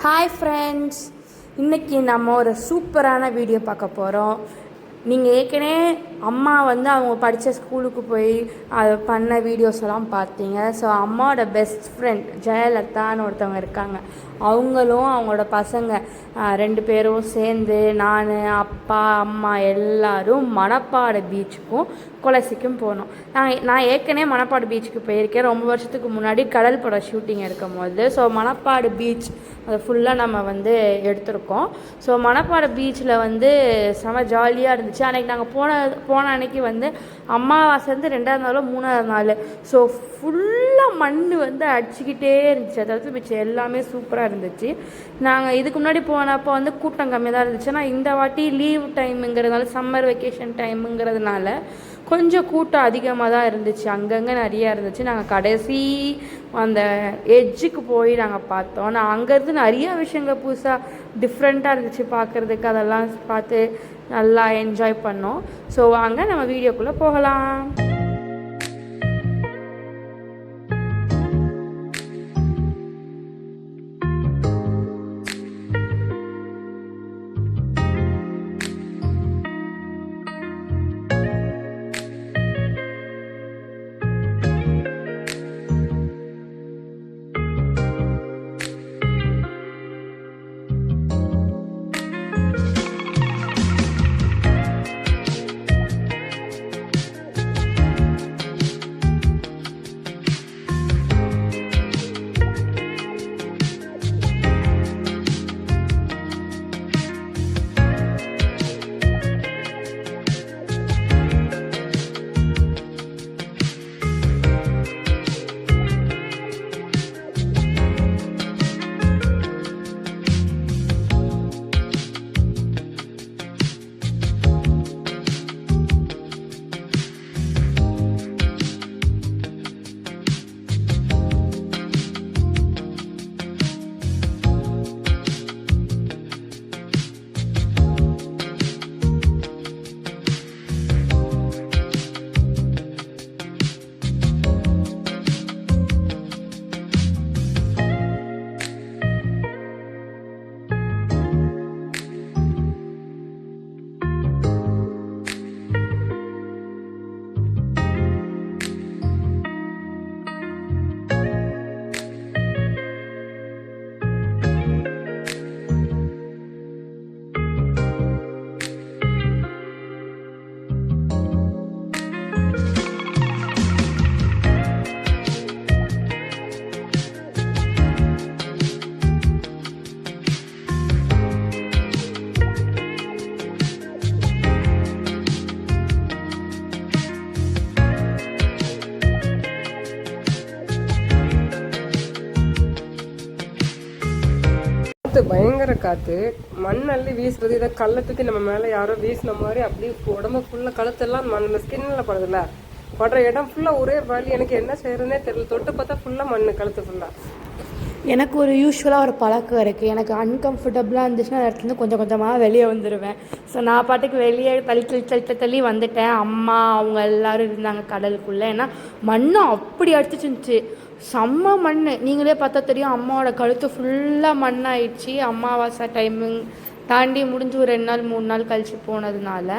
Hi friends, இன்றைக்கி நம்ம ஒரு சூப்பரான வீடியோ பார்க்க போகிறோம். நீங்கள் ஏற்கனவே அம்மா அவங்க படித்த ஸ்கூலுக்கு போய் அதை பண்ண வீடியோஸ் எல்லாம் பார்த்தீங்க. ஸோ அம்மாவோட பெஸ்ட் ஃப்ரெண்ட் ஜெயலலிதான்னு ஒருத்தவங்க இருக்காங்க. அவங்களும் அவங்களோட பசங்க 2 பேரும் சேர்ந்து நான் அப்பா அம்மா எல்லோரும் மணப்பாடு பீச்சுக்கும் கொலசிக்கும் போனோம். நான் ஏற்கனவே மணப்பாடு பீச்சுக்கு போயிருக்கேன், ரொம்ப வருஷத்துக்கு முன்னாடி கடல் படம் ஷூட்டிங் எடுக்கும் போது. ஸோ மணப்பாடு பீச் அதை ஃபுல்லாக நம்ம எடுத்திருக்கோம். ஸோ மணப்பாடு பீச்சில் செம ஜாலியாக இருந்துச்சு. அன்றைக்கி நாங்கள் போன அன்றைக்கி அமாவாசை 2ஆவது நாளோ 3ஆவது நாள். ஸோ ஃபுல்லாக மண் அடிச்சுக்கிட்டே இருந்துச்சு. அதாவது மிச்சம் எல்லாமே சூப்பராக இருந்துச்சு. நாங்கள் இதுக்கு முன்னாடி போனப்போ கூட்டம் கம்மியாக தான் இருந்துச்சு. ஆனால் இந்த வாட்டி லீவ் டைமுங்கிறதுனால, சம்மர் வெக்கேஷன் டைமுங்கிறதுனால கொஞ்சம் கூட்டம் அதிகமாக தான் இருந்துச்சு. அங்கங்கே நிறையா இருந்துச்சு. நாங்கள் கடைசி அந்த எட்ஜுக்கு போய் நாங்கள் பார்த்தோம். நான் அங்கேருந்து நிறையா விஷயங்கள் புதுசாக டிஃப்ரெண்ட்டாக இருந்துச்சு பார்க்குறதுக்கு. அதெல்லாம் பார்த்து நல்லா என்ஜாய் பண்ணோம். ஸோ வாங்க நம்ம வீடியோக்குள்ளே போகலாம். பயங்கர காற்று, மண் அள்ளி வீசுறது. இதை கள்ளத்துக்கு நம்ம மேலே யாரோ வீசின மாதிரி அப்படியே உடம்பு ஃபுல்லாக கழுத்தெல்லாம் நம்ம ஸ்கின்னில் படுறதில்ல, படுற இடம் ஃபுல்லாக ஒரே வலி. எனக்கு என்ன செய்யறதுனே தெரியல. தொட்டு பார்த்தா ஃபுல்லாக மண், கழுத்து ஃபுல்லாக. எனக்கு யூஸ்வலாக ஒரு பழக்கம் இருக்குது. எனக்கு அன்கம்ஃபர்டபுளாக இருந்துச்சுன்னா இடத்துலேருந்து கொஞ்சம் கொஞ்சமாக வெளியே வந்துடுவேன். ஸோ நான் பாட்டுக்கு வெளியே தள்ளி வந்துட்டேன். அம்மா அவங்க எல்லோரும் இருந்தாங்க கடலுக்குள்ளே. ஏன்னா மண் அப்படி அடிச்சிருந்துச்சு, செம்ம மண். நீங்களே பார்த்தா தெரியும், அம்மாவோட கழுத்து ஃபுல்லாக மண் ஆயிடுச்சு. அமாவாசை டைமிங் தாண்டி முடிஞ்சு ஒரு 2 நாள் 3 நாள் கழித்து போனதுனால.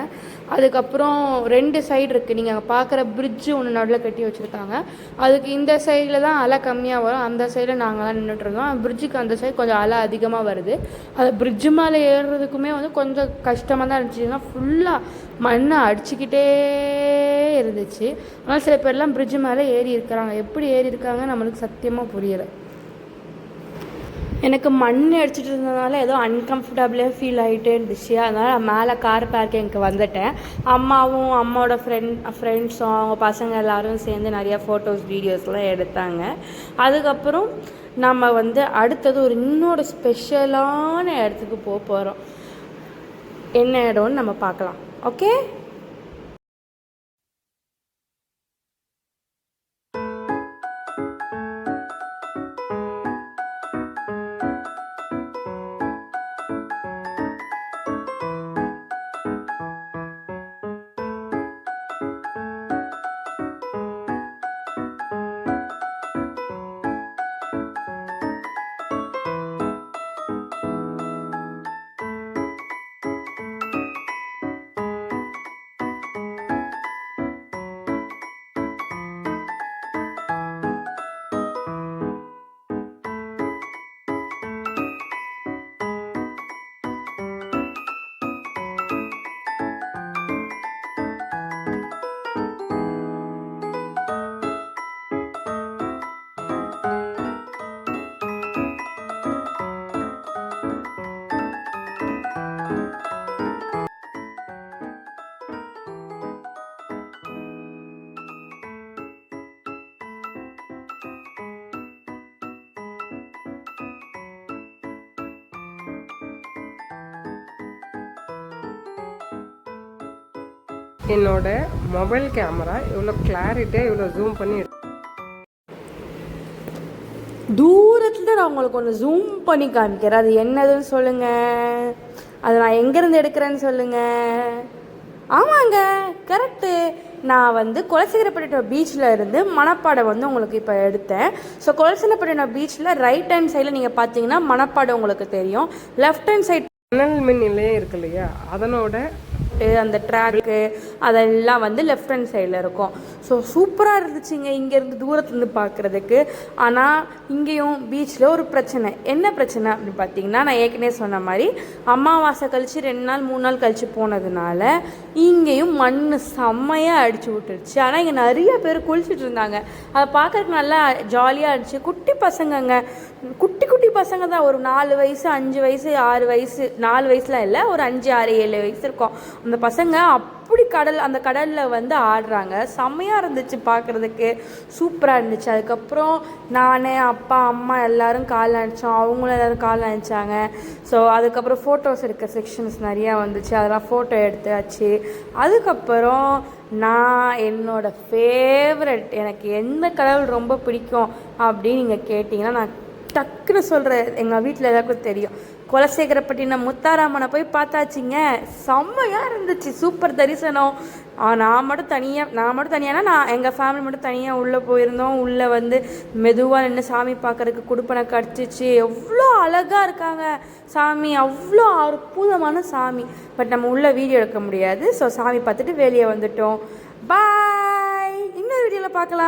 அதுக்கப்புறம் 2 சைடு இருக்குது. நீங்கள் பார்க்குற பிரிட்ஜு ஒன்று நடுவில் கட்டி வச்சுருக்காங்க. அதுக்கு இந்த சைடில் தான் அலை கம்மியாக வரும், அந்த சைடில் நாங்கள்லாம் நின்றுட்டுருந்தோம். பிரிட்ஜுக்கு அந்த சைடு கொஞ்சம் அலை அதிகமாக வருது. அது பிரிட்ஜு மேலே ஏறுறதுக்குமே கொஞ்சம் கஷ்டமாக தான் இருந்துச்சுன்னா ஃபுல்லாக மண்ணை அடிச்சுக்கிட்டே இருந்துச்சு. ஆனால் சில பேர்லாம் பிரிட்ஜு மேலே ஏறி இருக்கிறாங்க. எப்படி ஏறி இருக்காங்க நம்மளுக்கு சத்தியமாக புரியலை. எனக்கு மண் அடிச்சிட்டு இருந்ததுனால ஏதோ அன்கம்ஃபர்டபுளாக ஃபீல் ஆகிட்டே இருந்துச்சு. அதனால் நான் மேலே கார் பார்க்கிங்க்கு வந்துட்டேன். அம்மாவும் அம்மாவோட ஃப்ரெண்ட்ஸும் அவங்க பசங்க எல்லோரும் சேர்ந்து நிறையா ஃபோட்டோஸ் வீடியோஸ்லாம் எடுத்தாங்க. அதுக்கப்புறம் நம்ம அடுத்தது ஒரு இன்னொரு ஸ்பெஷலான இடத்துக்கு போகிறோம். என்ன இடம்னு நம்ம பார்க்கலாம். ஓகே. என்னோட மொபைல் கேமரா இவ்வளோ கிளாரிட்டியாக இவ்வளோ ஜூம் பண்ணி தூரத்தில் நான் உங்களுக்கு ஒன்று ஜூம் பண்ணி காமிக்கிறேன். அது என்னதுன்னு சொல்லுங்கள். அது நான் எங்கேருந்து எடுக்கிறேன்னு சொல்லுங்கள். ஆமாங்க, கரெக்டு. நான் வந்து குலசேகரப்பட்டினம் பீச்சில் இருந்து மணப்பாடை வந்து உங்களுக்கு இப்போ எடுத்தேன். ஸோ குலசேகரப்பட்டினம் பீச்சில் ரைட் ஹேண்ட் சைடில் நீங்கள் பார்த்தீங்கன்னா மணப்பாடை உங்களுக்கு தெரியும். லெஃப்ட் ஹேண்ட் சைட் மணல் மின் நிலையம் இருக்கு இல்லையா, அதனோட அந்த ட்ராக்கு அதெல்லாம் வந்து லெஃப்ட் ஹேண்ட் சைடில் இருக்கும். ஸோ சூப்பராக இருந்துச்சுங்க இங்கேருந்து தூரத்துலேருந்து பார்க்குறதுக்கு. ஆனால் இங்கேயும் பீச்சில் ஒரு பிரச்சனை. என்ன பிரச்சனை அப்படின்னு பார்த்தீங்கன்னா, நான் ஏற்கனவே சொன்ன மாதிரி அமாவாசை கழித்து 2 நாள் 3 நாள் கழித்து போனதுனால இங்கேயும் மண் செம்மையாக அடித்து விட்டுருச்சு. ஆனால் இங்கே நிறைய பேர் குளிச்சுட்டு இருந்தாங்க. அதை பார்க்குறதுக்கு நல்லா ஜாலியாக இருந்துச்சு. குட்டி பசங்கங்க, குட்டி குட்டி பசங்க தான். ஒரு 4 வயசு 5 வயசு 6 வயசு, 4 வயசுலாம் இல்லை, ஒரு 5 6 7 வயசு இருக்கும். அந்த பசங்க அப்படி அந்த கடலில் வந்து ஆடுறாங்க. செம்மையாக இருந்துச்சு பார்க்குறதுக்கு, சூப்பராக இருந்துச்சு. அதுக்கப்புறம் நான் அப்பா அம்மா எல்லோரும் கால் அணைச்சோம், அவங்களும் எல்லோரும் கால் அணைச்சாங்க. ஸோ அதுக்கப்புறம் ஃபோட்டோஸ் எடுக்க செக்ஷன்ஸ் நிறையா வந்துச்சு, அதெல்லாம் ஃபோட்டோ எடுத்தாச்சு. அதுக்கப்புறம் நான் என்னோடய ஃபேவரட், எனக்கு எந்த கடவுள் ரொம்ப பிடிக்கும் அப்படின்னு நீங்கள் கேட்டிங்கன்னா நான் டக்குன்னு சொல்கிறேன். எங்கள் வீட்டில் எல்லாருக்கும் தெரியும், குலசேகரப்பட்டினம் முத்தாராமனை போய் பார்த்தாச்சிங்க. செம்மையாக இருந்துச்சு, சூப்பர் தரிசனம். நான் மட்டும் தனியானா நான் எங்கள் ஃபேமிலி மட்டும் தனியாக உள்ளே போயிருந்தோம். உள்ளே வந்து மெதுவாக நின்று சாமி பார்க்குறதுக்கு குடுப்பனை கடிச்சிச்சு. எவ்வளோ அழகாக இருக்காங்க சாமி, அவ்வளோ அற்புதமான சாமி. பட் நம்ம உள்ளே வீடியோ எடுக்க முடியாது. ஸோ சாமி பார்த்துட்டு வெளியே வந்துட்டோம். பாய், இன்னொரு வீடியோவில் பார்க்கலாம்.